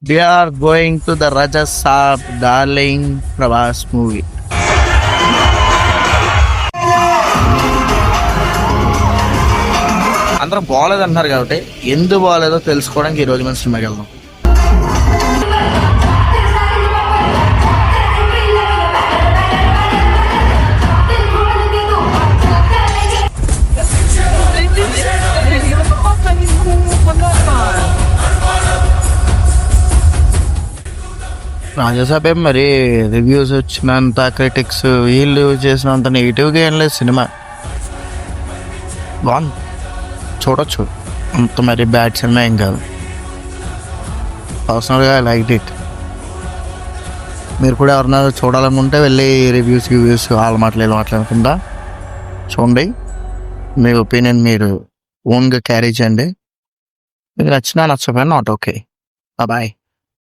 We are going to the Raja Saab Darling Pravas movie. అందరూ బాగాలేదు అంటున్నారు కాబట్టి ఎందుకు బాగాలేదో తెలుసుకోవడానికి ఈరోజు మనం సినిమాకి వెళ్దాం. రాజాసాబ్ ఏం మరి రివ్యూస్ వచ్చినంత క్రిటిక్స్ వీళ్ళు చేసినంత నెగిటివ్గా ఏం లేదు సినిమా. బాగుంది, చూడొచ్చు, అంత మరి బ్యాడ్ సినిమా ఏం కాదు. పర్సనల్గా ఐ లైక్ ఇట్. మీరు కూడా ఎవరన్నా చూడాలనుకుంటే వెళ్ళి రివ్యూస్ వాళ్ళ మాట్లాడకుండా చూడండి. మీ ఒపీనియన్ మీరు ఓన్గా క్యారీ చేయండి. మీకు నచ్చినా నచ్చకపోయినా నాట్ ఓకే. బాయ్.